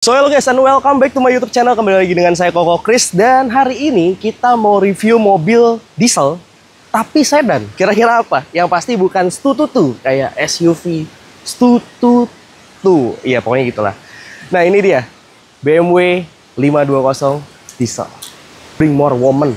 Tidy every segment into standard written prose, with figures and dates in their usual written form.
So hello guys and welcome back to my YouTube channel. Kembali lagi dengan saya Koko Chris. Dan hari ini kita mau review mobil diesel tapi sedan. Kira-kira apa? Yang pasti bukan Stututu kayak SUV Stututu. Iya pokoknya gitulah. Nah ini dia BMW 520 diesel. Bring more woman.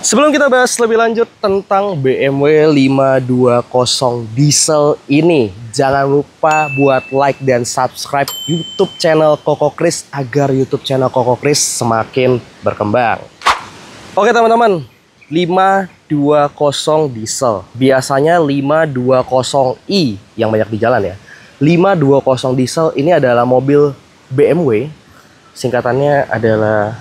Sebelum kita bahas lebih lanjut tentang BMW 520 diesel ini, jangan lupa buat like dan subscribe YouTube channel Koko Chris agar YouTube channel Koko Chris semakin berkembang. Oke teman-teman, 520 diesel. Biasanya 520i yang banyak di jalan ya. 520 diesel ini adalah mobil BMW. Singkatannya adalah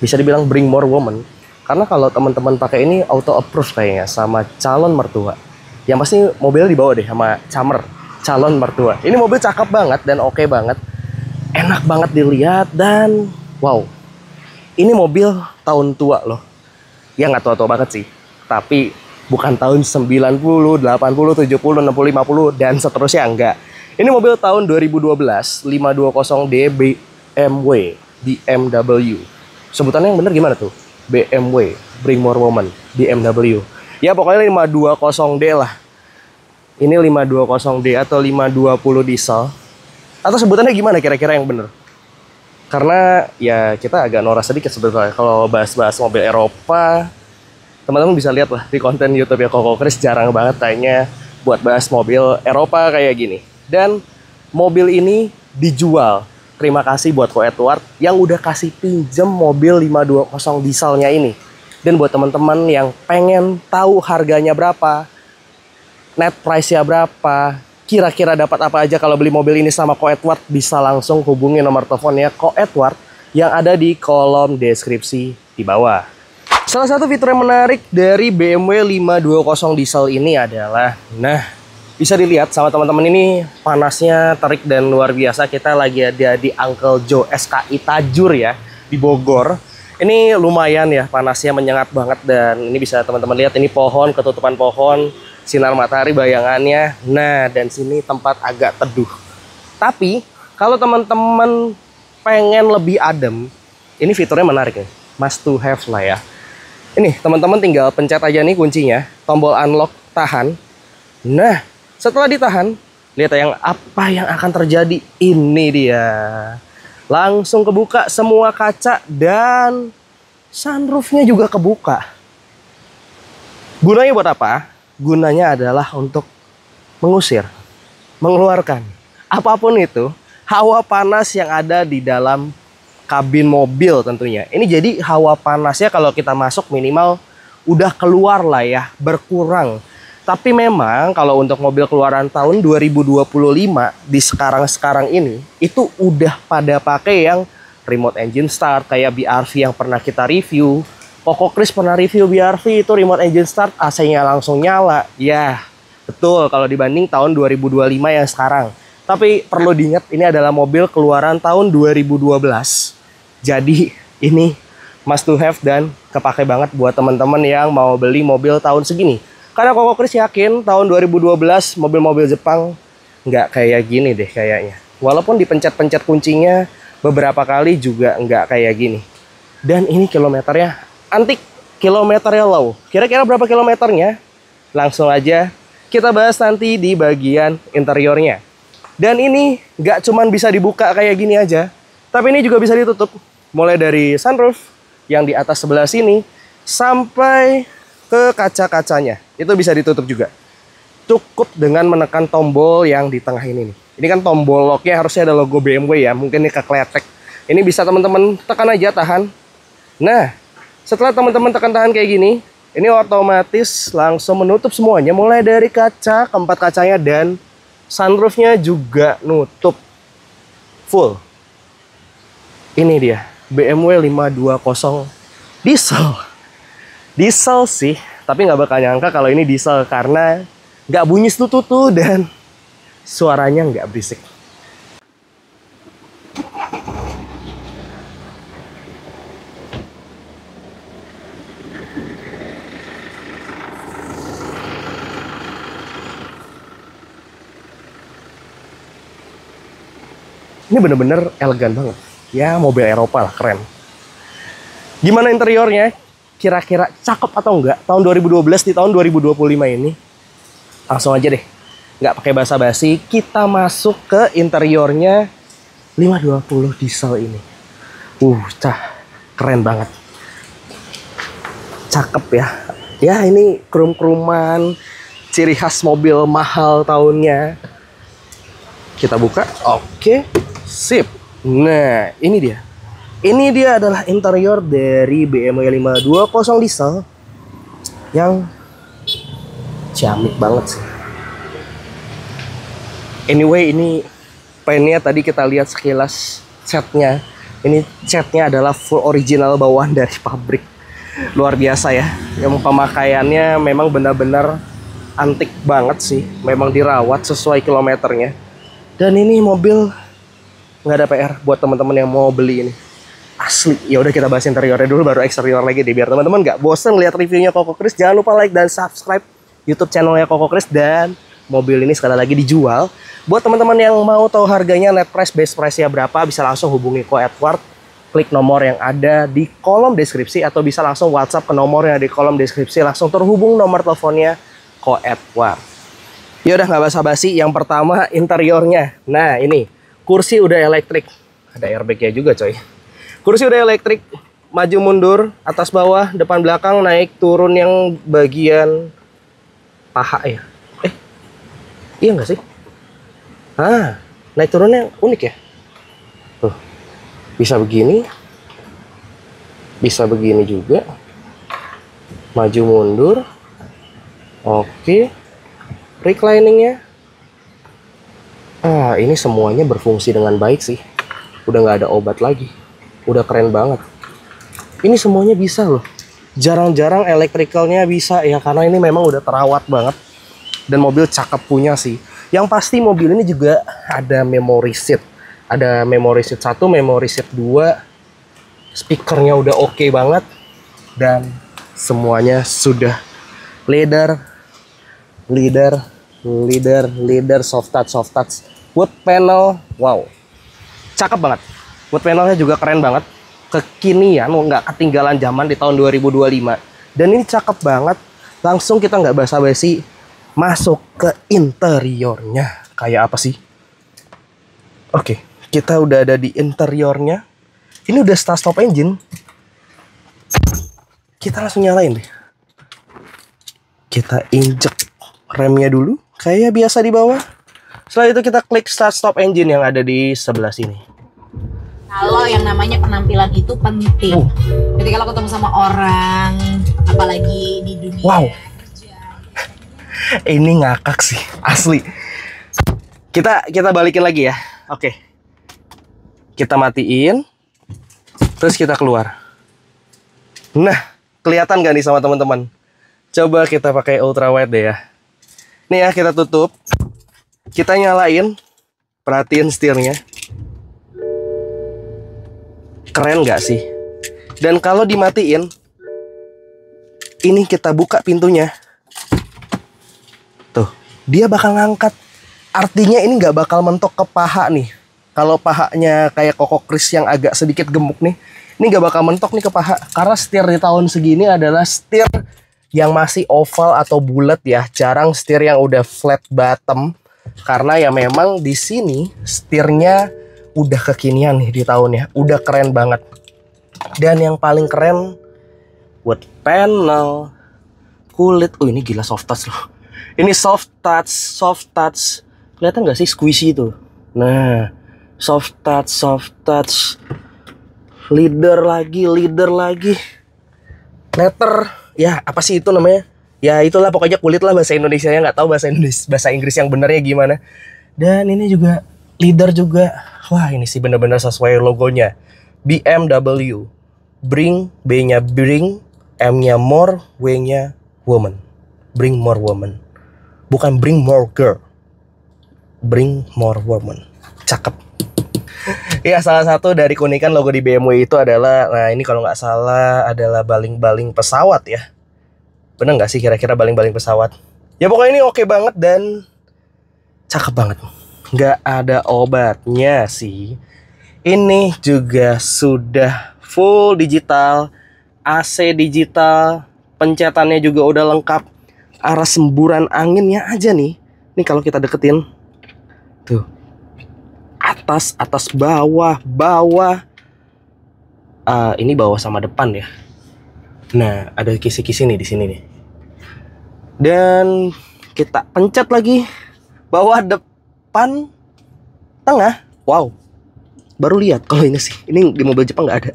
bisa dibilang bring more woman. Karena kalau teman-teman pakai ini auto approve kayaknya sama calon mertua. Yang pasti mobilnya dibawa deh sama camer, calon mertua. Ini mobil cakep banget dan oke banget. Enak banget dilihat dan wow. Ini mobil tahun tua loh. Ya nggak tua-tua banget sih. Tapi bukan tahun 90, 80, 70, 60, 50 dan seterusnya enggak. Ini mobil tahun 2012 520D BMW. Sebutannya yang bener gimana tuh? BMW, Bring More Woman, BMW. Ya pokoknya 520D lah. Ini 520D atau 520 diesel. Atau sebutannya gimana kira-kira yang bener? Karena ya kita agak norak sedikit sebetulnya. Kalau bahas-bahas mobil Eropa, teman-teman bisa lihat lah di konten YouTube ya Koko Chris jarang banget kayaknya buat bahas mobil Eropa kayak gini. Dan mobil ini dijual. Terima kasih buat Ko Edward yang udah kasih pinjem mobil 520 dieselnya ini. Dan buat teman-teman yang pengen tahu harganya berapa, net price-nya berapa, kira-kira dapat apa aja kalau beli mobil ini sama Ko Edward, bisa langsung hubungi nomor teleponnya Ko Edward yang ada di kolom deskripsi di bawah. Salah satu fitur yang menarik dari BMW 520 diesel ini adalah, bisa dilihat sama teman-teman ini panasnya terik dan luar biasa. Kita lagi ada di Uncle Joe SKI Tajur ya di Bogor. Ini lumayan ya panasnya menyengat banget dan ini bisa teman-teman lihat ini pohon, ketutupan pohon, sinar matahari bayangannya. Nah dan sini tempat agak teduh. Tapi kalau teman-teman pengen lebih adem, ini fiturnya menarik nih, must to have lah ya. Ini teman-teman tinggal pencet aja nih kuncinya, tombol unlock tahan. Nah setelah ditahan, lihat apa yang akan terjadi. Ini dia. Langsung kebuka semua kaca dan sunroofnya juga kebuka. Gunanya buat apa? Gunanya adalah untuk mengusir, mengeluarkan apapun itu hawa panas yang ada di dalam kabin mobil tentunya. Ini jadi hawa panasnya kalau kita masuk minimal udah keluar lah ya, berkurang. Tapi memang kalau untuk mobil keluaran tahun 2025 di sekarang ini itu udah pada pakai yang remote engine start kayak BRV yang pernah kita review. Koko Chris pernah review BRV itu remote engine start, AC-nya langsung nyala. Ya, betul kalau dibanding tahun 2025 yang sekarang. Tapi perlu diingat ini adalah mobil keluaran tahun 2012. Jadi ini must to have dan kepake banget buat teman-teman yang mau beli mobil tahun segini. Karena Koko Chris yakin tahun 2012 mobil-mobil Jepang nggak kayak gini deh kayaknya. Walaupun dipencet-pencet kuncinya beberapa kali juga nggak kayak gini. Dan ini kilometernya antik, kilometernya low. Kira-kira berapa kilometernya? Langsung aja kita bahas nanti di bagian interiornya. Dan ini nggak cuman bisa dibuka kayak gini aja, tapi ini juga bisa ditutup. Mulai dari sunroof yang di atas sebelah sini sampai ke kaca-kacanya itu bisa ditutup juga. Cukup dengan menekan tombol yang di tengah ini nih. Ini kan tombol locknya harusnya ada logo BMW ya, mungkin ini kekletek. Ini bisa teman-teman tekan aja tahan. Nah setelah teman-teman tekan tahan kayak gini, ini otomatis langsung menutup semuanya, mulai dari kaca, keempat kacanya dan sunroofnya juga nutup full. Ini dia BMW 520 diesel. Diesel sih, tapi nggak bakal nyangka kalau ini diesel karena nggak bunyi tutu dan suaranya nggak berisik. Ini bener-bener elegan banget. Ya mobil Eropa lah, keren. Gimana interiornya? Kira-kira cakep atau enggak? Tahun 2012 di tahun 2025 ini. Langsung aja deh. Nggak pakai basa-basi, kita masuk ke interiornya 520 diesel ini. Keren banget. Cakep ya. Ya ini krum-kruman, ciri khas mobil mahal tahunnya. Kita buka, oke. Sip. Nah, ini dia. Ini dia adalah interior dari BMW 520 diesel yang ciamik banget sih. Anyway, ini pennya tadi kita lihat sekilas catnya. Ini catnya adalah full original bawaan dari pabrik. Luar biasa ya. Yang pemakaiannya memang benar-benar antik banget sih. Memang dirawat sesuai kilometernya. Dan ini mobil nggak ada PR buat teman-teman yang mau beli ini. Asli. Ya udah kita bahas interiornya dulu baru eksterior lagi deh biar teman-teman nggak bosen lihat reviewnya Koko Kris. Jangan lupa like dan subscribe YouTube channelnya Koko Kris, dan mobil ini sekali lagi dijual. Buat teman-teman yang mau tahu harganya, net price, best price-nya berapa, bisa langsung hubungi Ko Edward. Klik nomor yang ada di kolom deskripsi atau bisa langsung WhatsApp ke nomor yang ada di kolom deskripsi. Langsung terhubung nomor teleponnya Ko Edward. Ya udah nggak basa-basi. Yang pertama interiornya. Nah ini kursi udah elektrik, ada airbag-nya juga coy. Kursi udah elektrik, maju mundur, atas bawah, depan belakang, naik turun yang bagian paha ya. Iya nggak sih? Naik turunnya unik ya. Tuh, bisa begini juga, maju mundur. Oke, recliningnya. Ini semuanya berfungsi dengan baik sih. Udah nggak ada obat lagi. Udah keren banget. Ini semuanya bisa loh. Jarang-jarang elektrikalnya bisa ya, karena ini memang udah terawat banget. Dan mobil cakep punya sih. Yang pasti mobil ini juga ada memory seat. Ada memory seat 1, memory seat 2. Speakernya udah oke banget. Dan semuanya sudah leather, soft touch. Wood panel, wow, cakep banget. Wood panelnya juga keren banget, kekinian, nggak ketinggalan zaman di tahun 2025. Dan ini cakep banget. Langsung kita nggak basa-basi masuk ke interiornya. Kayak apa sih? Oke, kita udah ada di interiornya. Ini udah start stop engine. Kita langsung nyalain deh. Kita injek remnya dulu kayak biasa di bawah. Setelah itu kita klik start stop engine yang ada di sebelah sini. Kalau yang namanya penampilan itu penting. Ketika lo ketemu sama orang, apalagi di dunia kerja. Ini ngakak sih, asli. Kita balikin lagi ya. Oke. Kita matiin. Terus kita keluar. Nah, kelihatan gak nih sama teman-teman? Coba kita pakai ultra wide deh ya. Nih ya, kita tutup. Kita nyalain. Perhatiin setirnya. Keren gak sih? Dan kalau dimatiin, ini kita buka pintunya. Tuh, dia bakal ngangkat. Artinya ini nggak bakal mentok ke paha nih. Kalau pahanya kayak Koko Kris yang agak sedikit gemuk nih, ini nggak bakal mentok nih ke paha. Karena setir di tahun segini adalah setir yang masih oval atau bulat ya. Jarang setir yang udah flat bottom. Karena ya memang di sini setirnya udah kekinian nih di tahunnya. Udah keren banget. Dan yang paling keren, wood panel, kulit. Ini gila soft touch loh. Ini soft touch. Kelihatan nggak sih squishy itu? Nah, soft touch. Leather lagi. Leather, ya apa sih itu namanya? Ya itulah pokoknya kulit lah bahasa Indonesianya, nggak tahu bahasa Inggris yang benernya gimana. Dan ini juga leather juga. Wah ini sih bener-bener sesuai logonya. BMW. Bring, B-nya bring, M-nya more, W-nya woman. Bring more woman. Bukan bring more girl. Bring more woman. Cakep. Ya, salah satu dari keunikan logo di BMW itu adalah, nah ini kalau nggak salah adalah baling-baling pesawat ya. Bener nggak sih kira-kira baling-baling pesawat? Ya pokoknya ini oke banget dan cakep banget. Nggak ada obatnya sih. Ini juga sudah full digital, AC digital, pencetannya juga udah lengkap. Arah semburan anginnya aja nih. Nih kalau kita deketin, tuh. Atas, bawah. Ini bawah sama depan ya. Nah, ada kisi-kisi nih di sini nih. Dan kita pencet lagi bawah, depan, tengah. Wow. Baru lihat kalau ini sih. Ini di mobil Jepang nggak ada.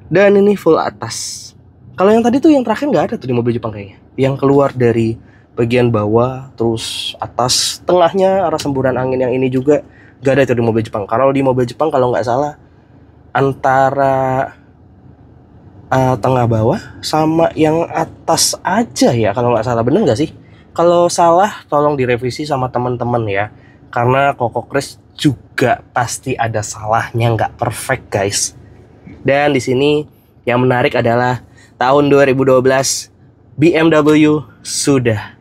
Dan ini full atas. Kalau yang tadi tuh yang terakhir nggak ada tuh di mobil Jepang kayaknya. Yang keluar dari bagian bawah, terus atas, tengahnya arah semburan angin yang ini juga gak ada itu di mobil Jepang. Kalau di mobil Jepang kalau nggak salah antara tengah bawah sama yang atas aja ya kalau nggak salah. Bener nggak sih? Kalau salah tolong direvisi sama teman-teman ya. Karena Koko Kris juga pasti ada salahnya, nggak perfect guys. Dan di sini yang menarik adalah tahun 2012 BMW sudah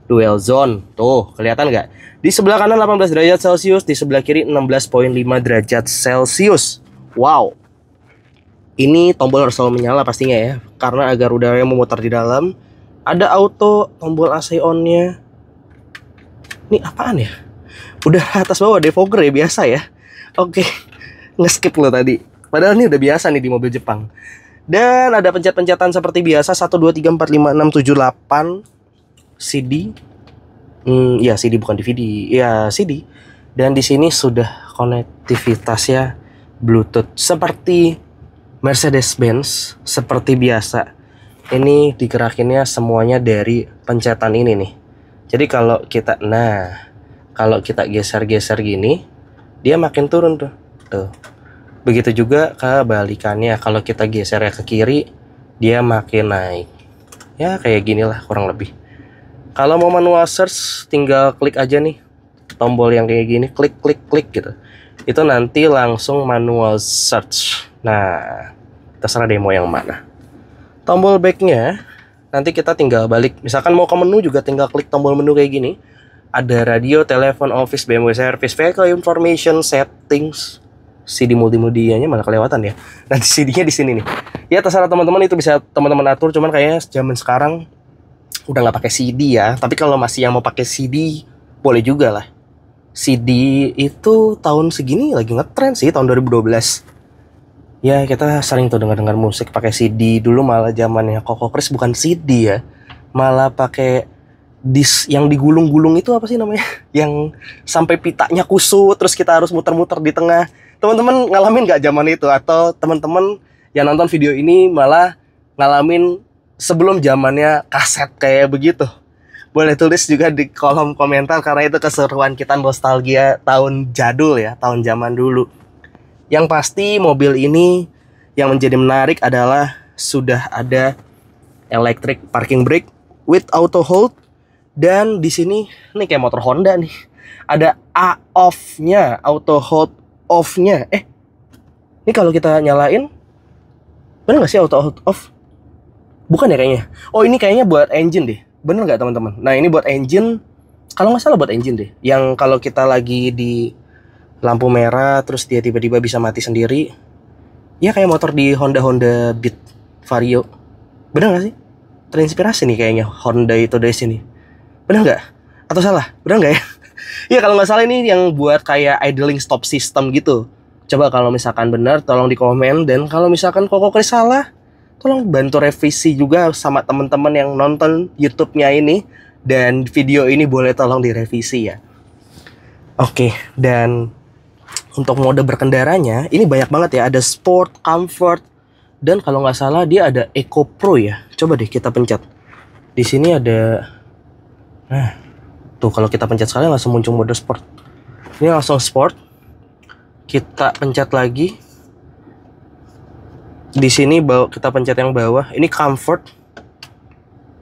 dual zone. Tuh, kelihatan nggak? Di sebelah kanan 18 derajat Celcius, di sebelah kiri 16,5 derajat Celcius. Wow. Ini tombol harus selalu menyala pastinya ya, karena agar udaranya memutar di dalam. Ada auto, tombol AC on-nya. Ini apaan ya? Udah atas bawah defogger ya, biasa ya. Oke, nge-skip lo tadi. Padahal ini udah biasa nih di mobil Jepang. Dan ada pencet-pencetan seperti biasa, 1, 2, 3, 4, 5, 6, 7, 8 CD. Ya CD bukan DVD. Ya CD. Dan di sini sudah konektivitasnya Bluetooth seperti Mercedes-Benz, seperti biasa. Ini digerakinnya semuanya dari pencetan ini nih. Jadi kalau kita geser-geser gini, dia makin turun tuh. Tuh. Begitu juga kebalikannya, kalau kita geser ke kiri, dia makin naik. Ya kayak gini lah kurang lebih. Kalau mau manual search, tinggal klik aja nih tombol yang kayak gini, klik gitu. Itu nanti langsung manual search. Nah, terserah demo yang mana. Tombol backnya nanti kita tinggal balik. Misalkan mau ke menu juga tinggal klik tombol menu kayak gini. Ada radio, telepon, office, BMW service, vehicle information, settings. CD multimedianya malah kelewatan ya. Nanti CD-nya di sini nih. Ya terserah teman-teman, itu bisa teman-teman atur. Cuman kayaknya zaman sekarang udah nggak pakai CD ya. Tapi kalau masih yang mau pakai CD, boleh juga lah. CD itu tahun segini lagi ngetrend sih, tahun 2012. Ya kita sering tuh dengar musik pakai CD. Dulu malah zamannya Koko Kris bukan CD ya, malah pakai disk yang digulung-gulung itu apa sih namanya? Yang sampai pitanya kusut, terus kita harus muter-muter di tengah. Teman-teman ngalamin nggak zaman itu? Atau teman-teman yang nonton video ini malah ngalamin sebelum zamannya kaset kayak begitu? Boleh tulis juga di kolom komentar, karena itu keseruan kita nostalgia tahun jadul ya, tahun zaman dulu. Yang pasti mobil ini yang menjadi menarik adalah sudah ada electric parking brake with auto hold. Dan di sini nih kayak motor Honda nih, ada off-nya, auto hold off-nya. Ini kalau kita nyalain, bener nggak sih auto hold off? Bukan ya kayaknya. Oh ini kayaknya buat engine deh. Bener nggak teman-teman? Nah ini buat engine, kalau nggak salah buat engine deh. Yang kalau kita lagi di lampu merah, terus dia tiba-tiba bisa mati sendiri. Ya kayak motor di Honda Beat Vario. Bener nggak sih? Terinspirasi nih kayaknya Honda itu dari sini. Bener nggak? Atau salah? Bener nggak ya? Ya kalau nggak salah ini yang buat kayak idling stop system gitu. Coba kalau misalkan benar, tolong di komen. Dan kalau misalkan Koko Kris salah, tolong bantu revisi juga sama teman-teman yang nonton YouTube-nya ini. Dan video ini boleh tolong direvisi ya. Oke, dan untuk mode berkendaranya ini banyak banget ya. Ada Sport, Comfort, dan kalau nggak salah dia ada Eco Pro ya. Coba deh kita pencet. Di sini ada, nah tuh kalau kita pencet sekali langsung muncul mode Sport. Ini langsung Sport. Kita pencet lagi. Di sini kita pencet yang bawah, ini comfort.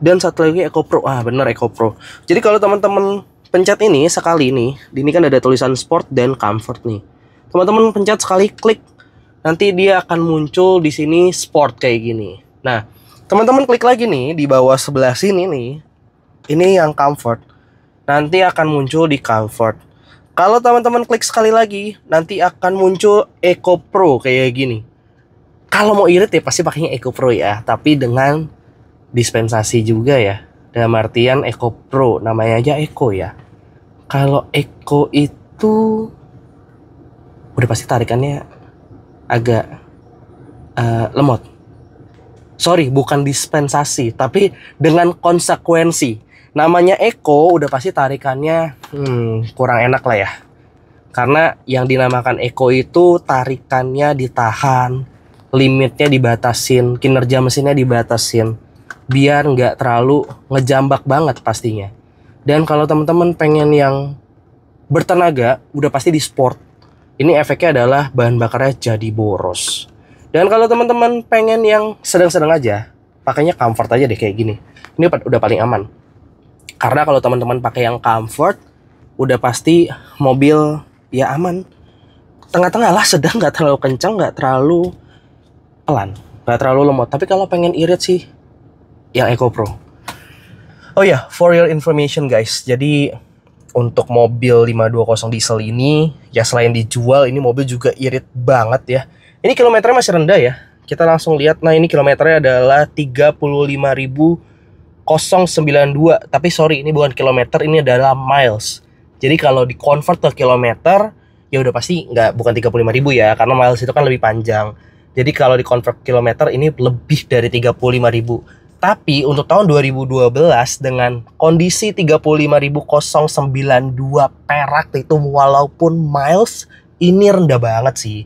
Dan satu lagi Eco Pro. Ah, bener Eco Pro. Jadi kalau teman-teman pencet ini sekali nih, di ini kan ada tulisan sport dan comfort nih. Teman-teman pencet sekali, klik, nanti dia akan muncul di sini sport kayak gini. Nah, teman-teman klik lagi nih di bawah sebelah sini nih. Ini yang comfort. Nanti akan muncul di comfort. Kalau teman-teman klik sekali lagi, nanti akan muncul Eco Pro kayak gini. Kalau mau irit ya pasti pakainya Eco Pro ya, tapi dengan dispensasi juga ya. Dalam artian Eco Pro, namanya aja Eco ya. Kalau Eco itu udah pasti tarikannya agak lemot. Sorry, bukan dispensasi, tapi dengan konsekuensi. Namanya Eco udah pasti tarikannya kurang enak lah ya. Karena yang dinamakan Eco itu tarikannya ditahan, limitnya dibatasin, kinerja mesinnya dibatasin, biar nggak terlalu ngejambak banget pastinya. Dan kalau teman-teman pengen yang bertenaga, udah pasti di sport. Ini efeknya adalah bahan bakarnya jadi boros. Dan kalau teman-teman pengen yang sedang-sedang aja, pakainya comfort aja deh kayak gini. Ini udah paling aman. Karena kalau teman-teman pakai yang comfort, udah pasti mobil ya aman. Tengah-tengah lah, sedang, nggak terlalu kencang, nggak terlalu pelan, nggak terlalu lemot. Tapi kalau pengen irit sih, yang Eco Pro. Oh ya, for your information guys, jadi untuk mobil 520 diesel ini, ya selain dijual, ini mobil juga irit banget ya. Ini kilometernya masih rendah ya. Kita langsung lihat, nah ini kilometernya adalah 35.092. Tapi sorry, ini bukan kilometer, ini adalah miles. Jadi kalau di convert ke kilometer, ya udah pasti bukan 35.000 ya, karena miles itu kan lebih panjang. Jadi kalau di convert kilometer ini lebih dari 35.000. Tapi untuk tahun 2012 dengan kondisi 35.092 perak itu, walaupun miles ini rendah banget sih.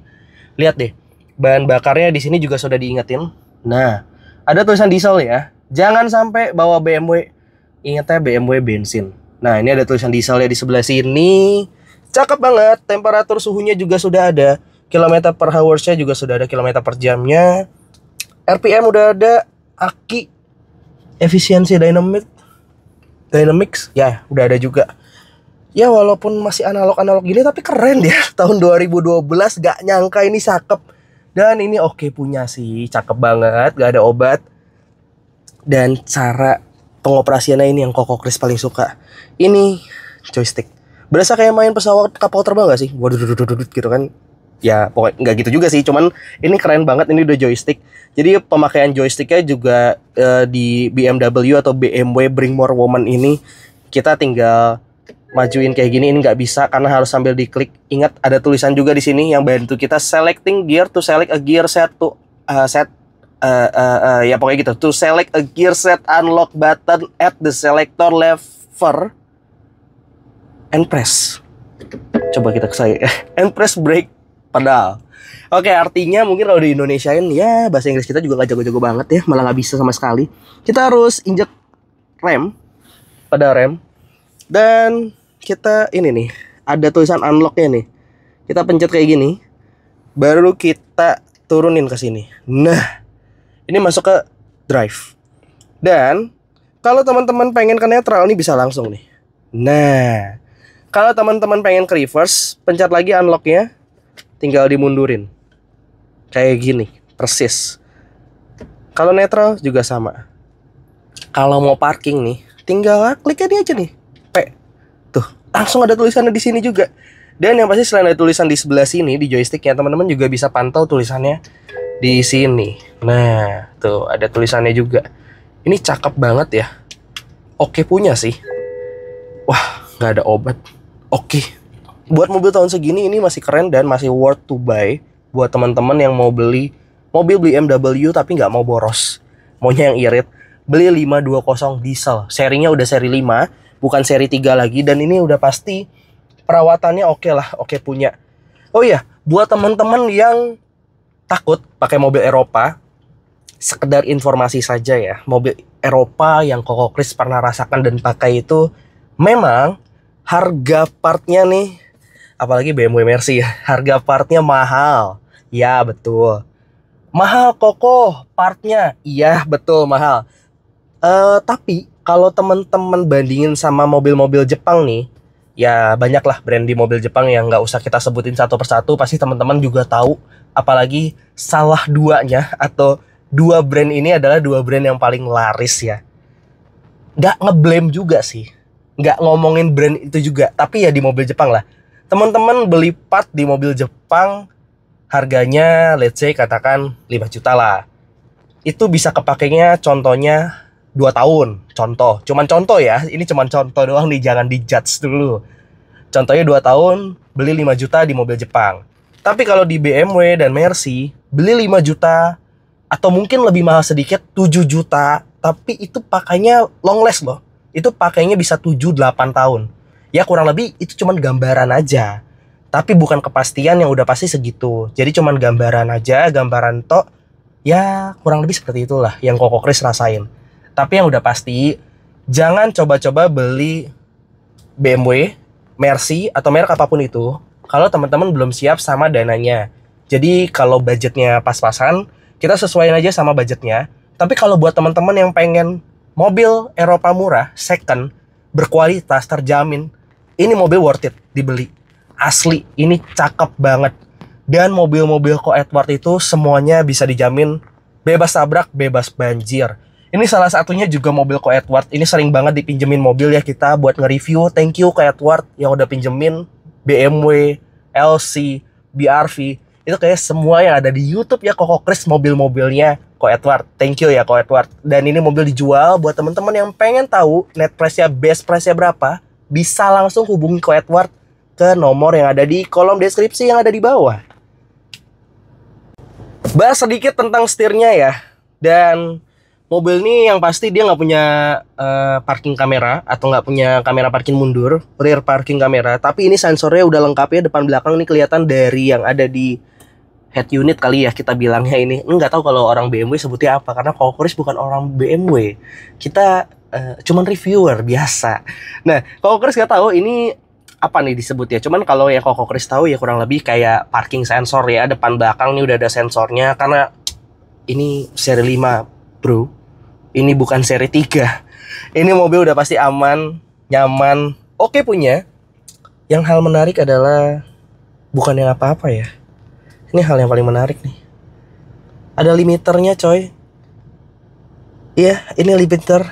Lihat deh, bahan bakarnya di sini juga sudah diingetin. Nah, ada tulisan diesel ya. Jangan sampai bawa BMW, ingatnya BMW bensin. Nah, ini ada tulisan dieselnya di sebelah sini. Cakep banget, temperatur suhunya juga sudah ada. Kilometer per hours-nya juga sudah ada, kilometer per jamnya. RPM udah ada, aki, efisiensi dynamics, ya udah ada juga. Ya walaupun masih analog gini, tapi keren ya. Tahun 2012 gak nyangka ini cakep. Dan ini oke punya sih, cakep banget, gak ada obat. Dan cara pengoperasiannya ini yang Koko Kris paling suka. Ini joystick. Berasa kayak main pesawat kapal terbang gak sih? Waduh gitu kan. Ya pokoknya nggak gitu juga sih. Cuman ini keren banget, ini udah joystick. Jadi pemakaian joysticknya juga di BMW atau BMW Bring More Woman ini, kita tinggal majuin kayak gini. Ini nggak bisa karena harus sambil diklik. Ingat ada tulisan juga di sini yang bantu kita selecting gear to select a gear set to ya pokoknya gitu. To select a gear set, unlock button at the selector lever and press. Coba kita ke saya and press brake pedal. Oke, artinya mungkin kalau di Indonesiain ya bahasa Inggris kita juga nggak jago-jago banget ya, malah nggak bisa sama sekali. Kita harus injek rem, pedal rem, dan kita ini nih ada tulisan unlocknya nih. Kita pencet kayak gini, baru kita turunin ke sini. Nah, ini masuk ke drive. Dan kalau teman-teman pengen ke netral, ini bisa langsung nih. Nah, kalau teman-teman pengen ke reverse, pencet lagi unlocknya, tinggal dimundurin. Kayak gini, persis. Kalau netral juga sama. Kalau mau parking nih, tinggal klik aja nih. P. Tuh, langsung ada tulisannya di sini juga. Dan yang pasti selain ada tulisan di sebelah sini di joysticknya, teman-teman juga bisa pantau tulisannya di sini. Nah, tuh ada tulisannya juga. Ini cakep banget ya. Oke punya sih. Wah, nggak ada obat. Oke. Buat mobil tahun segini ini masih keren dan masih worth to buy buat teman-teman yang mau beli mobil BMW tapi nggak mau boros. Maunya yang irit. Beli 520 diesel. Serinya udah seri 5, bukan seri 3 lagi, dan ini udah pasti perawatannya oke lah, oke punya. Oh iya, buat teman-teman yang takut pakai mobil Eropa, sekedar informasi saja ya, mobil Eropa yang Koko Kris pernah rasakan dan pakai itu, memang harga partnya nih, apalagi BMW Mercy ya, harga partnya mahal. Ya betul, Mahal kokoh partnya. Iya, betul mahal. Tapi kalau teman-teman bandingin sama mobil-mobil Jepang nih, ya banyaklah brand di mobil Jepang yang nggak usah kita sebutin satu persatu, pasti teman-teman juga tahu. Apalagi salah duanya atau dua brand ini adalah dua brand yang paling laris ya. Nggak ngeblame juga sih, nggak ngomongin brand itu juga, tapi ya di mobil Jepang lah. Teman-teman beli part di mobil Jepang, harganya let's say katakan 5 juta lah. Itu bisa kepakainya contohnya 2 tahun. Cuman contoh ya, ini cuman contoh doang nih, jangan dijudge dulu. Contohnya 2 tahun, beli 5 juta di mobil Jepang. Tapi kalau di BMW dan Mercy, beli 5 juta, atau mungkin lebih mahal sedikit, 7 juta, tapi itu pakainya long last loh. Itu pakainya bisa 7-8 tahun. Ya kurang lebih itu cuman gambaran aja. Tapi bukan kepastian yang udah pasti segitu. Jadi cuman gambaran aja, gambaran tok. Ya kurang lebih seperti itulah yang Koko Kris rasain. Tapi yang udah pasti, jangan coba-coba beli BMW, Mercy, atau merek apapun itu kalau teman-teman belum siap sama dananya. Jadi kalau budgetnya pas-pasan, kita sesuaiin aja sama budgetnya. Tapi kalau buat teman-teman yang pengen mobil Eropa murah, second, berkualitas, terjamin, ini mobil worth it dibeli. Asli, ini cakep banget. Dan mobil-mobil Ko Edward itu semuanya bisa dijamin bebas tabrak, bebas banjir. Ini salah satunya juga mobil Ko Edward. Ini sering banget dipinjemin mobil ya kita buat nge-review. Thank you Ko Edward yang udah pinjemin BMW, LC, BRV. Itu kayak semua yang ada di YouTube ya Koko Kris mobil-mobilnya Ko Edward. Thank you ya Ko Edward. Dan ini mobil dijual buat teman-teman yang pengen tahu net price-nya, best price-nya berapa, bisa langsung hubungi Ko Edward ke nomor yang ada di kolom deskripsi yang ada di bawah. Bahas sedikit tentang setirnya ya. Dan mobil ini yang pasti dia nggak punya parking kamera atau nggak punya kamera parking mundur, rear parking kamera. Tapi ini sensornya udah lengkap ya, depan belakang ini kelihatan dari yang ada di head unit kali ya kita bilangnya ini. Nggak tahu kalau orang BMW sebutnya apa, karena Koko Kris bukan orang BMW. Kita cuman reviewer biasa. Nah, Koko Kris nggak tahu ini apa nih disebutnya. Cuman kalau yang Koko Kris tahu ya kurang lebih kayak parking sensor ya, depan belakang nih udah ada sensornya, karena ini seri 5 bro, ini bukan seri 3. Ini mobil udah pasti aman, nyaman, oke punya. Yang hal menarik adalah bukan yang apa-apa ya. Ini hal yang paling menarik nih. Ada limiternya coy. Iya, ini limiter.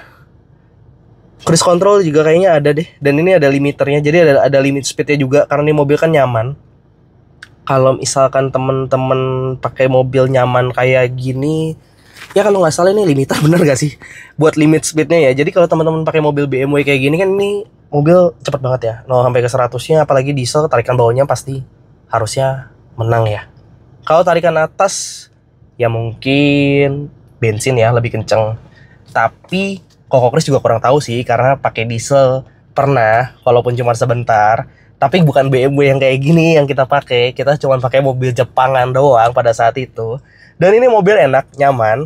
Cruise control juga kayaknya ada deh. Dan ini ada limiternya, jadi ada limit speednya juga. Karena ini mobil kan nyaman. Kalau misalkan temen-temen pakai mobil nyaman kayak gini, ya kalau nggak salah ini limiter bener gak sih buat limit speednya ya. Jadi kalau teman-teman pakai mobil BMW kayak gini kan, ini mobil cepet banget ya, 0 sampai ke 100-nya, apalagi diesel, tarikan bawahnya pasti harusnya menang ya. Kalau tarikan atas ya mungkin bensin ya lebih kenceng. Tapi Koko Kris juga kurang tahu sih, karena pakai diesel pernah, walaupun cuma sebentar. Tapi bukan BMW yang kayak gini yang kita pakai. Kita cuma pakai mobil Jepangan doang pada saat itu. Dan ini mobil enak, nyaman,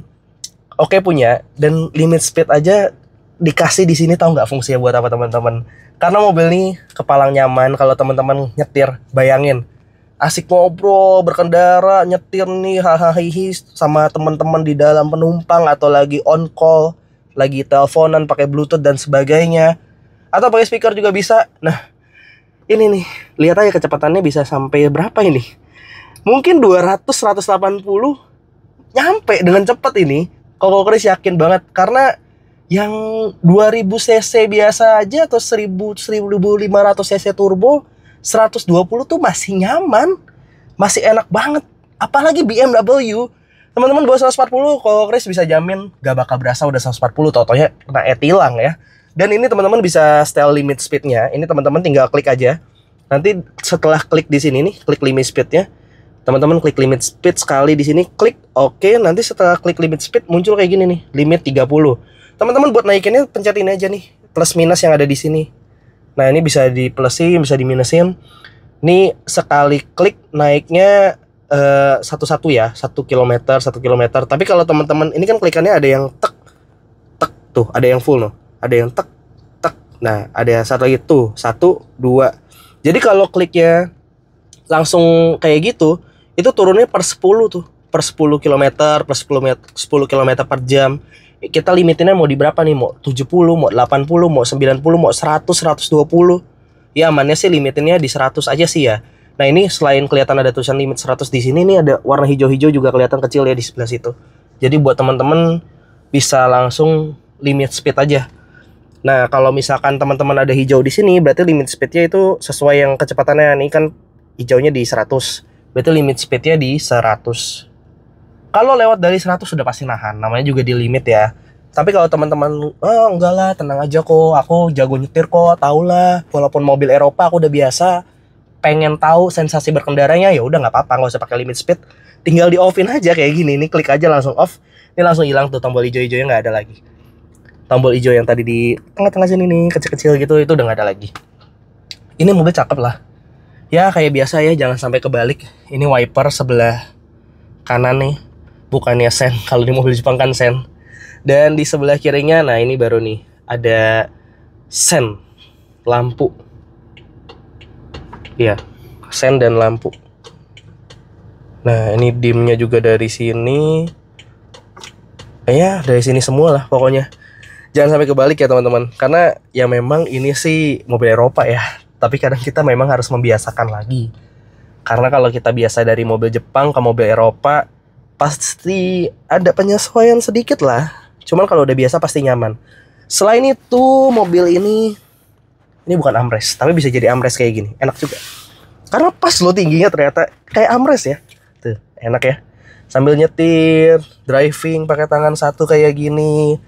oke punya, dan limit speed aja dikasih di sini. Tahu nggak fungsinya buat apa teman-teman? Karena mobil ini kepalang nyaman. Kalau teman-teman nyetir, bayangin asik ngobrol, berkendara, nyetir nih hahaha sama teman-teman di dalam penumpang, atau lagi on call, lagi teleponan pakai bluetooth dan sebagainya, atau pakai speaker juga bisa. Nah, ini nih, lihat aja kecepatannya bisa sampai berapa ini? Mungkin 200-180 nyampe dengan cepat ini. Koko Kris yakin banget, karena yang 2000 cc biasa aja atau 1500 cc turbo 120 tuh masih nyaman, masih enak banget. Apalagi BMW, teman-teman bawa 140, Koko Kris bisa jamin gak bakal berasa udah 140, totonya kena tilang ya. Dan ini teman-teman bisa setel limit speednya. Ini teman-teman tinggal klik aja. Nanti setelah klik di sini nih, klik limit speednya, teman-teman klik limit speed sekali di sini, klik oke. Nanti setelah klik limit speed muncul kayak gini nih, limit 30. Teman-teman buat naikinnya pencet ini aja nih, plus minus yang ada di sini. Nah, ini bisa di plusin, bisa di minusin. Ini sekali klik naiknya satu-satu ya, 1 km. Tapi kalau teman-teman ini kan klikannya ada yang tek tek tuh, ada yang full loh, ada yang tek tek. Nah, ada yang satu lagi tuh, 1 2. Jadi kalau kliknya langsung kayak gitu, itu turunnya per 10 tuh, per 10 km, per 10 km per jam. Kita limitinnya mau di berapa nih? Mau 70, mau 80, mau 90, mau 100, 120. Ya amannya sih limitinnya di 100 aja sih ya. Nah ini selain kelihatan ada tulisan limit 100 di sini, nih ada warna hijau-hijau juga kelihatan kecil ya di sebelah situ. Jadi buat teman-teman bisa langsung limit speed aja. Nah kalau misalkan teman-teman ada hijau di sini, berarti limit speednya itu sesuai yang kecepatannya. Ini kan hijaunya di 100, berarti limit speednya di 100. Kalau lewat dari 100 sudah pasti nahan, namanya juga di limit ya. Tapi kalau teman-teman, enggak lah, tenang aja kok, aku jago nyetir kok, tau lah. Walaupun mobil Eropa aku udah biasa, pengen tahu sensasi berkendaranya, ya udah nggak apa-apa, nggak usah pakai limit speed, tinggal di offin aja kayak gini. Ini klik aja langsung off, ini langsung hilang tuh tombol hijau-hijaunya, nggak ada lagi. Tombol hijau yang tadi di tengah-tengah sini nih, kecil-kecil gitu, itu udah nggak ada lagi. Ini mobil cakep lah. Ya kayak biasa ya, jangan sampai kebalik. Ini wiper sebelah kanan nih, bukannya sen. Kalau di mobil Jepang kan sen. Dan di sebelah kirinya, nah ini baru nih, ada sen, lampu. Ya, sen dan lampu. Nah ini dimnya juga dari sini. Ya dari sini semua lah pokoknya. Jangan sampai kebalik ya teman-teman. Karena ya memang ini sih mobil Eropa ya. Tapi kadang kita memang harus membiasakan lagi. Karena kalau kita biasa dari mobil Jepang ke mobil Eropa, pasti ada penyesuaian sedikit lah. Cuman kalau udah biasa pasti nyaman. Selain itu mobil ini bukan armrest, tapi bisa jadi armrest kayak gini. Enak juga. Karena pas lo tingginya ternyata kayak armrest ya. Tuh, enak ya. Sambil nyetir, driving pakai tangan satu kayak gini.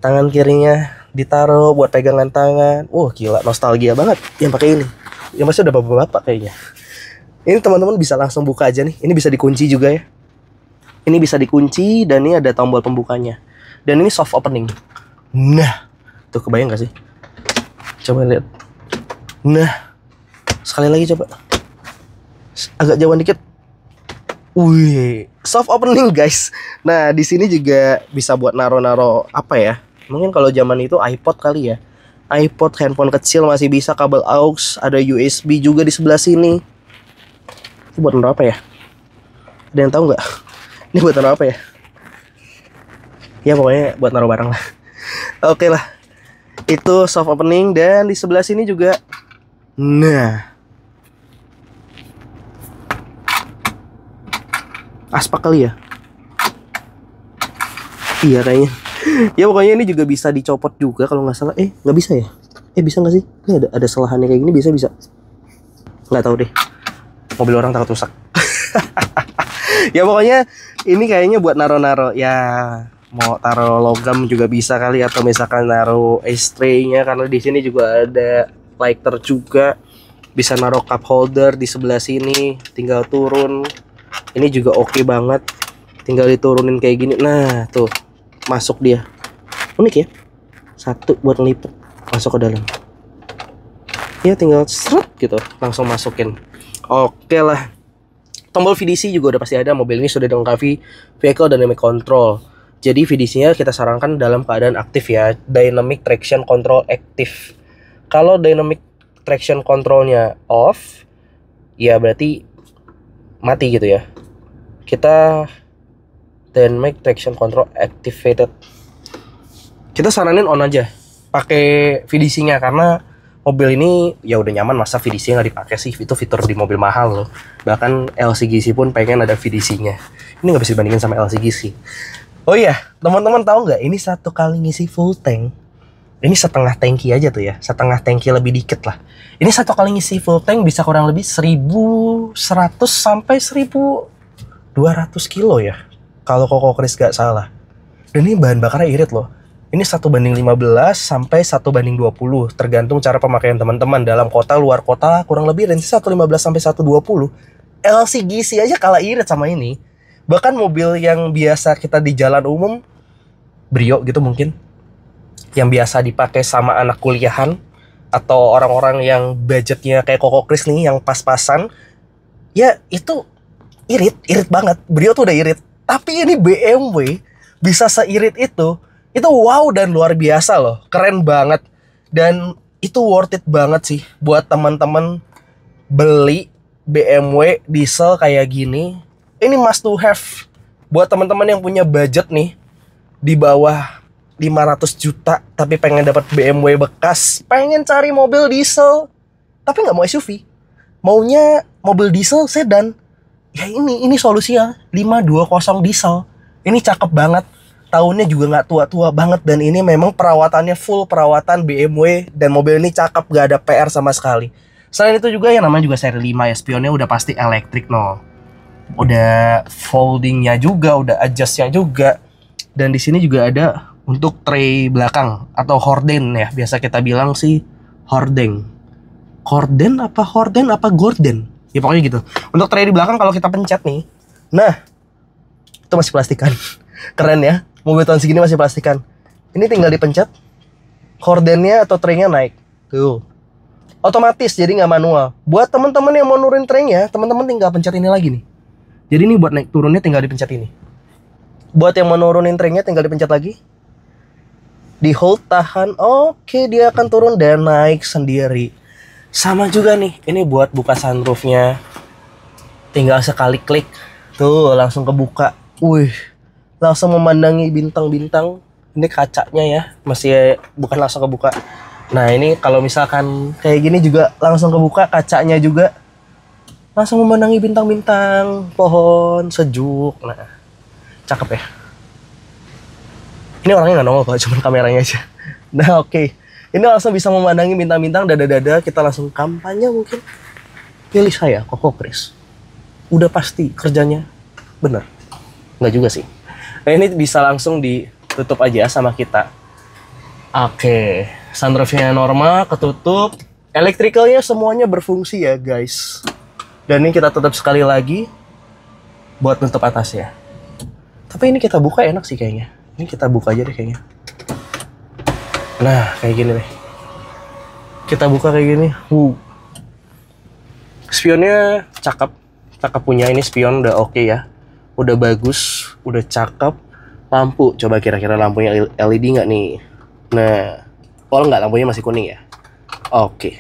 Tangan kirinya ditaruh buat pegangan tangan. Gila, nostalgia banget yang pakai ini. Yang pasti udah bapak-bapak kayaknya. Ini teman-teman bisa langsung buka aja nih. Ini bisa dikunci juga ya. Ini bisa dikunci dan ini ada tombol pembukanya. Dan ini soft opening. Nah, tuh kebayang gak sih? Coba lihat. Nah, sekali lagi coba. Agak jauhan dikit. Wih, soft opening guys. Nah, di sini juga bisa buat naro-naro apa ya? Mungkin kalau zaman itu iPod kali ya. iPod, handphone kecil masih bisa, kabel aux, ada USB juga di sebelah sini. Ini buat naro apa ya? Ada yang tahu nggak? Ini buat naro apa ya? Ya pokoknya buat naruh barang lah. Oke lah. Itu soft opening dan di sebelah sini juga. Nah. Aspak kali ya? Iya kayaknya. Ya pokoknya ini juga bisa dicopot juga kalau nggak salah. Nggak bisa ya? Bisa nggak sih? Ini ada selahannya kayak gini, bisa. Nggak tahu deh. Mobil orang takut rusak. Ya pokoknya ini kayaknya buat naro-naro ya. Mau taruh logam juga bisa kali, atau misalkan naruh ashtray-nya, karena di sini juga ada lighter juga. Bisa naruh cup holder di sebelah sini, tinggal turun. Ini juga oke banget. Tinggal diturunin kayak gini. Nah, tuh. Masuk dia. Unik ya. Satu buat ngelipet, masuk ke dalam. Ya tinggal seret gitu, langsung masukin. Oke lah. Tombol VDC juga udah pasti ada. Mobil ini sudah dilengkapi Vehicle Dynamic Control. Jadi VDC-nya kita sarankan dalam keadaan aktif ya, Dynamic Traction Control Active. Kalau Dynamic Traction Control-nya off, ya berarti mati gitu ya. Kita Dynamic Traction Control Activated. Kita saranin on aja, pakai VDC-nya, karena mobil ini ya udah nyaman, masa VDC nggak dipakai sih? Itu fitur di mobil mahal loh. Bahkan LCGC pun pengen ada VDC-nya. Ini nggak bisa dibandingin sama LCGC. Oh iya, teman-teman tahu nggak? Ini satu kali ngisi full tank, ini setengah tangki aja tuh ya, setengah tangki lebih dikit lah. Ini satu kali ngisi full tank bisa kurang lebih 1100 sampai 1200 kilo ya, kalau Koko Kris gak salah. Dan ini bahan bakarnya irit loh. Ini 1:15 sampai 1:20, tergantung cara pemakaian teman-teman. Dalam kota, luar kota, kurang lebih range 115 sampai 120. LCGC aja kalah irit sama ini. Bahkan mobil yang biasa kita di jalan umum, Brio gitu mungkin, yang biasa dipakai sama anak kuliahan atau orang-orang yang budgetnya kayak Koko Kris nih, yang pas-pasan, ya itu irit banget. Brio tuh udah irit. Tapi ini BMW bisa seirit itu wow dan luar biasa loh, keren banget. Dan itu worth it banget sih buat teman-teman beli BMW diesel kayak gini. Ini must to have Buat teman-teman yang punya budget nih di bawah 500 juta tapi pengen dapat BMW bekas, pengen cari mobil diesel tapi nggak mau SUV, maunya mobil diesel sedan, ya ini solusinya 520 diesel. Ini cakep banget, tahunnya juga nggak tua-tua banget, dan ini memang perawatannya full perawatan BMW, dan mobil ini cakep, gak ada PR sama sekali. Selain itu juga yang namanya juga seri 5 ya, spionnya udah pasti elektrik udah foldingnya juga, udah adjustnya juga, dan di sini juga ada untuk tray belakang atau horden ya, biasa kita bilang sih hordeng, horden apa gorden ya, pokoknya gitu. Untuk tray di belakang kalau kita pencet nih, nah itu masih plastikan. Keren ya, mobil tahun segini masih plastikan. Ini tinggal dipencet, hordennya atau traynya naik tuh, otomatis, jadi nggak manual. Buat teman-teman yang mau nurunin traynya, teman-teman tinggal pencet ini lagi nih. Jadi ini buat naik turunnya tinggal dipencet ini. Buat yang mau nurunin traynya tinggal dipencet lagi, di hold, tahan, oke, dia akan turun dan naik sendiri. Sama juga nih, ini buat buka sunroofnya, tinggal sekali klik tuh langsung kebuka. Wih, langsung memandangi bintang-bintang. Ini kacanya ya, masih bukan langsung kebuka. Nah ini kalau misalkan kayak gini juga langsung kebuka kacanya juga, langsung memandangi bintang-bintang, pohon, sejuk. Nah, cakep ya. Ini orangnya nggak nongol kok, cuma kameranya aja. Nah oke. Ini langsung bisa memandangi bintang-bintang, dada-dada. Kita langsung kampanye mungkin. Pilih saya, Koko Kris. Udah pasti kerjanya bener. Nggak juga sih. Nah ini bisa langsung ditutup aja sama kita. Oke. Sunroofnya normal, ketutup. Electricalnya semuanya berfungsi ya guys. Dan ini kita tutup sekali lagi buat nutup atasnya. Tapi ini kita buka enak sih kayaknya. Ini kita buka aja deh kayaknya. Nah kayak gini nih. Kita buka kayak gini. Spionnya cakep. Cakep punya, ini spion udah oke ya. Udah bagus, udah cakep. Lampu, coba kira-kira lampunya LED nggak nih? Nah, oh nggak, lampunya masih kuning ya. Oke.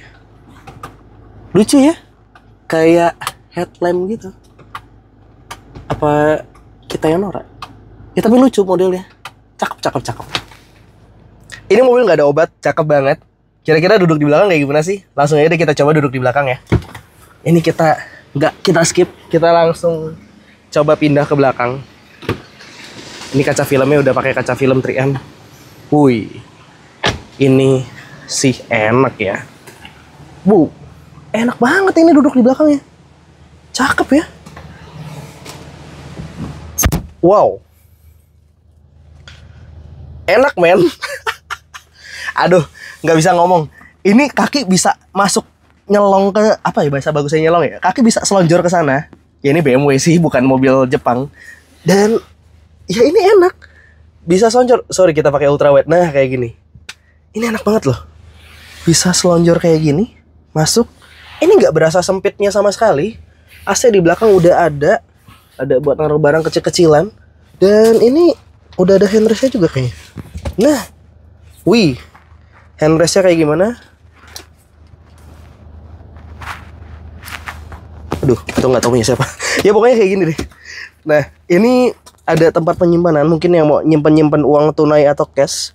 Lucu ya? Kayak headlamp gitu. Apa kita yang norak? Ya tapi lucu modelnya. Cakep. Ini mobil nggak ada obat, cakep banget. Kira-kira duduk di belakang kayak gimana sih? Langsung aja deh kita coba duduk di belakang ya. Ini kita skip, kita langsung coba pindah ke belakang. Ini kaca filmnya udah pakai kaca film 3M. Wih, ini sih enak ya. Enak banget ini duduk di belakangnya. Cakep ya. Wow. Enak men. Aduh, nggak bisa ngomong. Ini kaki bisa masuk nyelong ke, apa ya bahasa bagusnya nyelong ya. Kaki bisa selonjor ke sana. Ya ini BMW sih, bukan mobil Jepang. Dan ya ini enak. Bisa selonjor. Sorry kita pakai ultrawide. Nah kayak gini. Ini enak banget loh. Bisa selonjor kayak gini, masuk. Ini nggak berasa sempitnya sama sekali. AC di belakang udah ada buat naruh barang kecil-kecilan. Dan ini udah ada handrestnya juga kayaknya. Nah, wih, handrestnya kayak gimana? Aduh, itu nggak tahu punya siapa. Ya pokoknya kayak gini deh. Nah, ini ada tempat penyimpanan. Mungkin yang mau nyimpen uang tunai atau cash,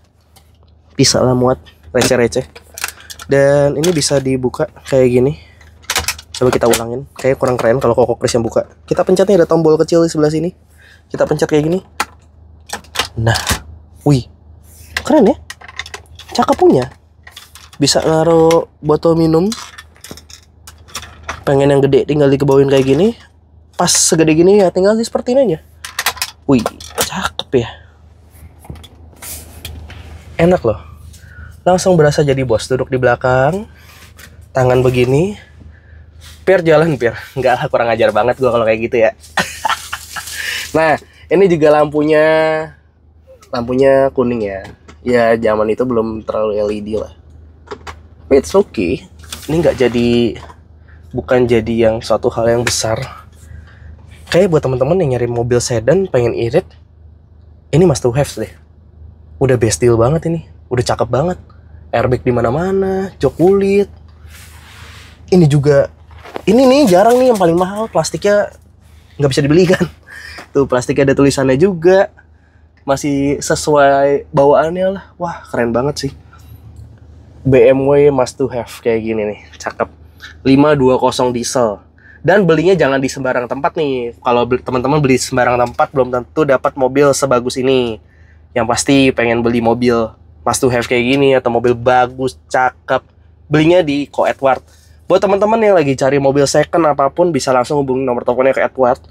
bisa lah muat receh-receh. Dan ini bisa dibuka kayak gini. Coba kita ulangin. Kayak kurang keren kalau Koko Kris yang buka. Kita pencetnya ada tombol kecil di sebelah sini. Kita pencet kayak gini. Nah, wih, keren ya. Cakep punya. Bisa naruh botol minum. Pengen yang gede tinggal dikebawain kayak gini. Pas segede gini ya tinggal disepertiin aja. Wih, cakep ya. Enak loh. Langsung berasa jadi bos, duduk di belakang. Tangan begini. Pir jalan pir. Enggak lah, kurang ajar banget gua kalau kayak gitu ya. Nah, ini juga lampunya kuning ya. Ya zaman itu belum terlalu LED lah. But it's okay. Ini nggak jadi, bukan jadi yang suatu hal yang besar. Kayak buat teman-teman yang nyari mobil sedan pengen irit, ini must to have deh. Udah best deal banget ini, udah cakep banget. Airbag di mana-mana, jok kulit. Ini juga, ini nih jarang nih yang paling mahal, plastiknya nggak bisa dibeli kan. Tuh plastiknya ada tulisannya juga. Masih sesuai bawaannya lah. Wah, keren banget sih. BMW must to have kayak gini nih. Cakep. 520 diesel. Dan belinya jangan di sembarang tempat nih. Kalau teman-teman beli sembarang tempat belum tentu dapat mobil sebagus ini. Yang pasti pengen beli mobil must to have kayak gini atau mobil bagus, cakep, belinya di Ko Edward. Buat teman-teman yang lagi cari mobil second apapun bisa langsung hubungi nomor teleponnya Ko Edward.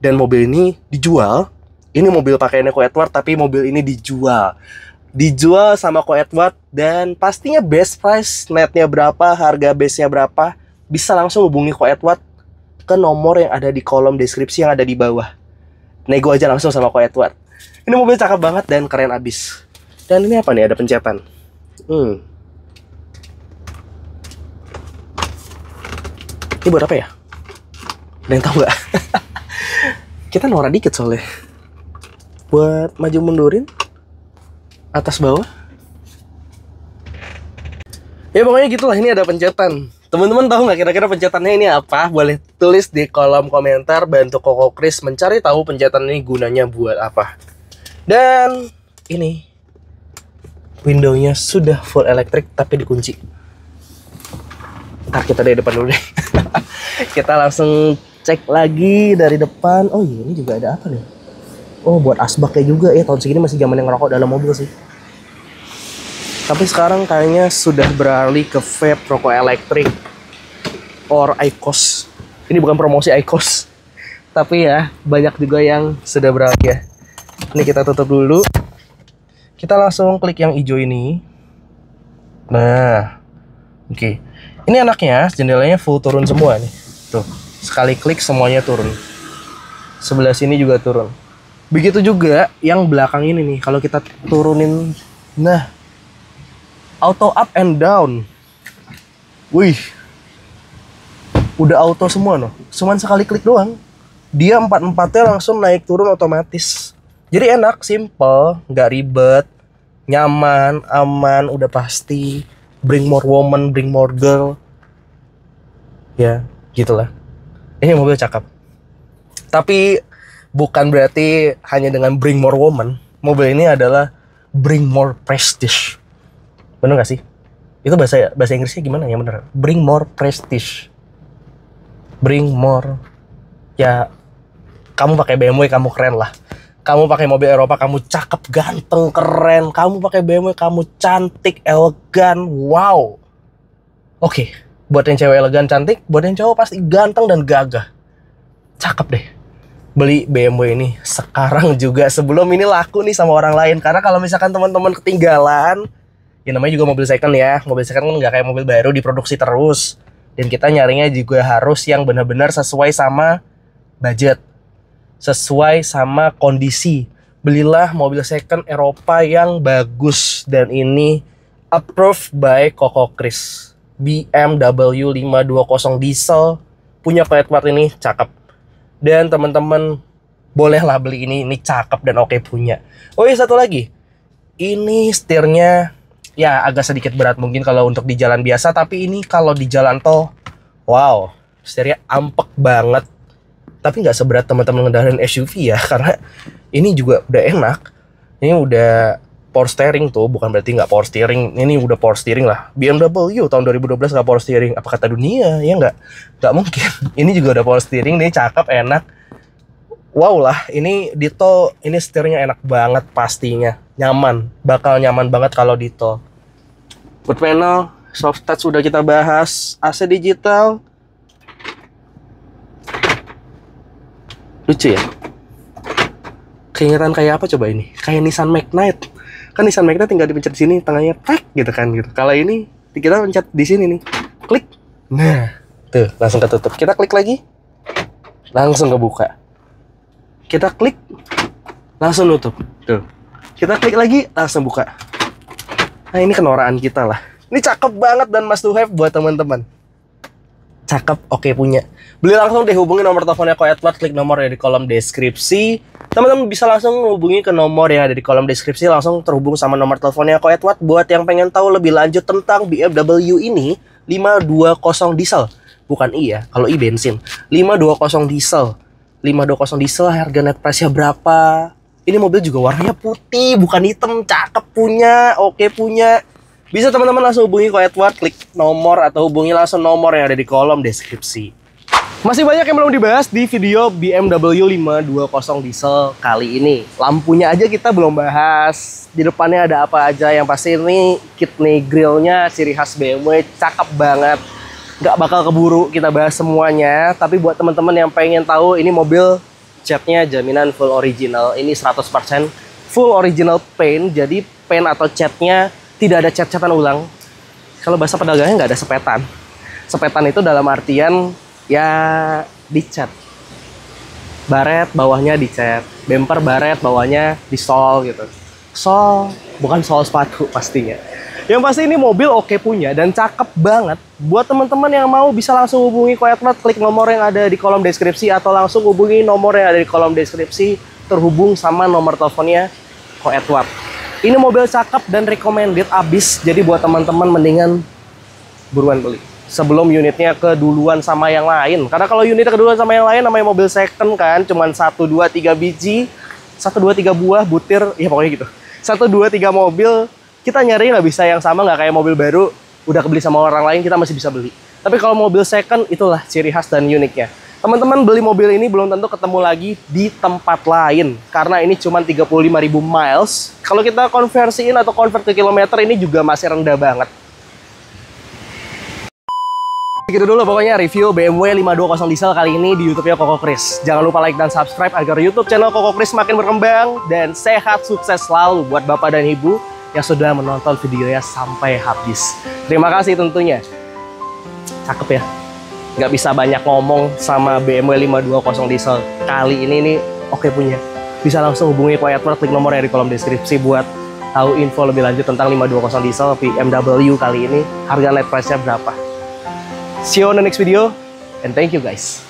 Dan mobil ini dijual. Ini mobil pakaiannya Ko Edward tapi mobil ini dijual. Dijual sama Ko Edward dan pastinya best price, netnya berapa, harga base-nya berapa, bisa langsung hubungi Ko Edward ke nomor yang ada di kolom deskripsi yang ada di bawah. Nego aja langsung sama Ko Edward. Ini mobil cakep banget dan keren abis. Dan ini apa nih? Ada pencetan. Ini buat apa ya? Ada yang tahu nggak? Kita norak dikit soalnya. Buat maju mundurin atas bawah. Ya pokoknya gitulah, ini ada pencetan. Teman-teman tahu nggak kira-kira pencetannya ini apa? Boleh tulis di kolom komentar. Bantu Koko Kris mencari tahu pencetan ini gunanya buat apa. Dan ini windownya sudah full elektrik tapi dikunci. Ntar kita dari depan dulu deh. Kita langsung cek lagi dari depan. Oh iya, ini juga ada apa nih? Oh, buat asbaknya juga ya. Tahun segini masih zaman yang ngerokok dalam mobil sih. Tapi sekarang kayaknya sudah beralih ke vape, rokok elektrik, or IQOS. Ini bukan promosi IQOS, tapi ya banyak juga yang sudah beralih ya. Ini kita tutup dulu. Kita langsung klik yang hijau ini. Nah, oke. Ini anaknya, jendelanya full turun semua nih. Tuh, sekali klik semuanya turun. Sebelah sini juga turun. Begitu juga yang belakang ini nih. Kalau kita turunin, nah, auto up and down. Wih, udah auto semua loh. Cuman sekali klik doang. Dia empat-empatnya langsung naik turun otomatis. Jadi enak, simple, nggak ribet, nyaman, aman, udah pasti. Bring more woman, bring more girl. Ya, gitulah. Ini mobil cakep. Tapi bukan berarti hanya dengan bring more woman. Mobil ini adalah bring more prestige. Bener gak sih? Itu bahasa Inggrisnya gimana ya bener? Bring more prestige. Bring more. Ya, kamu pakai BMW kamu keren lah. Kamu pakai mobil Eropa kamu cakep, ganteng, keren. Kamu pakai BMW kamu cantik, elegan. Wow. Oke, buat yang cewek elegan cantik, buat yang cowok pasti ganteng dan gagah. Cakep deh. Beli BMW ini sekarang juga sebelum ini laku nih sama orang lain. Karena kalau misalkan teman-teman ketinggalan, ya namanya juga mobil second ya. Mobil second kan nggak kayak mobil baru, diproduksi terus. Dan kita nyarinya juga harus yang benar-benar sesuai sama budget, sesuai sama kondisi. Belilah mobil second Eropa yang bagus. Dan ini approved by Koko Kris. BMW 520 diesel. Punya Ko Edward ini cakep. Dan teman-teman bolehlah beli ini cakep dan oke punya. Oh iya, satu lagi. Ini setirnya ya agak sedikit berat mungkin kalau untuk di jalan biasa, tapi ini kalau di jalan tol, wow, setirnya ampek banget. Tapi nggak seberat teman-teman ngendarain SUV ya, karena ini juga udah enak. Ini udah power steering tuh, bukan berarti nggak power steering. Ini udah power steering lah. BMW tahun 2012 nggak power steering. Apa kata dunia? Ya nggak mungkin. Ini juga udah power steering, ini cakep, enak. Wow lah, ini di tol, ini setirnya enak banget pastinya. Nyaman, bakal nyaman banget kalau di tol. Boot panel, soft touch sudah kita bahas. AC digital. Lucu ya? Keingetan kayak apa coba ini? Kayak Nissan Magnite. Kan Nissan Magnite tinggal dipencet di sini, tangannya tek gitu kan gitu. Kalau ini kita pencet di sini nih. Klik. Nah, tuh langsung ketutup. Kita klik lagi. Langsung kebuka. Kita klik, langsung nutup. Tuh. Kita klik lagi, langsung buka. Nah, ini kenoraan kita lah. Ini cakep banget dan must to have buat teman-teman. Cakep, oke punya. Beli langsung deh, hubungi nomor teleponnya Ko Edward, klik nomor yang di kolom deskripsi. Teman-teman bisa langsung hubungi ke nomor yang ada di kolom deskripsi, langsung terhubung sama nomor teleponnya Ko Edward. Buat yang pengen tahu lebih lanjut tentang BMW ini 520 diesel. Bukan I ya, kalau I bensin. 520 diesel. 520 diesel harga net price-nya berapa. Ini mobil juga warnanya putih, bukan hitam, cakep punya, oke punya. Bisa teman-teman langsung hubungi Ko Edward, klik nomor atau hubungi langsung nomor yang ada di kolom deskripsi. Masih banyak yang belum dibahas di video BMW 520 diesel kali ini. Lampunya aja kita belum bahas. Di depannya ada apa aja, yang pasti ini kidney grillnya ciri khas BMW, cakep banget. Nggak bakal keburu kita bahas semuanya, tapi buat teman-teman yang pengen tahu, ini mobil catnya jaminan full original. Ini 100% full original paint, jadi paint atau catnya tidak ada cat-catan ulang. Kalau bahasa pedagangnya nggak ada sepetan. Sepetan itu dalam artian ya dicat. Baret bawahnya dicat, bumper baret bawahnya di sol gitu. Sol, bukan sol sepatu pastinya. Yang pasti ini mobil oke punya dan cakep banget. Buat teman-teman yang mau bisa langsung hubungi Ko Edward, klik nomor yang ada di kolom deskripsi atau langsung hubungi nomor yang ada di kolom deskripsi terhubung sama nomor teleponnya Ko Edward. Ini mobil cakep dan recommended abis, jadi buat teman-teman mendingan buruan beli sebelum unitnya keduluan sama yang lain. Karena kalau unitnya keduluan sama yang lain namanya mobil second kan, cuman 1, 2, 3 biji, 1, 2, 3 buah butir, ya pokoknya gitu. 1, 2, 3 mobil. Kita nyari nggak bisa yang sama, nggak kayak mobil baru udah kebeli sama orang lain kita masih bisa beli. Tapi kalau mobil second itulah ciri khas dan uniknya. Teman-teman beli mobil ini belum tentu ketemu lagi di tempat lain karena ini cuma 35.000 miles. Kalau kita konversiin atau convert ke kilometer ini juga masih rendah banget. Gitu dulu pokoknya review BMW 520 diesel kali ini di YouTube-nya Koko Kris. Jangan lupa like dan subscribe agar YouTube channel Koko Kris makin berkembang dan sehat sukses selalu buat Bapak dan Ibu yang sudah menonton videonya sampai habis. Terima kasih tentunya. Cakep ya. Nggak bisa banyak ngomong sama BMW 520 diesel. Kali ini nih oke punya. Bisa langsung hubungi Ko Edward, klik nomor yang di kolom deskripsi buat tahu info lebih lanjut tentang 520 diesel BMW kali ini. Harga net price-nya berapa. See you on the next video and thank you guys.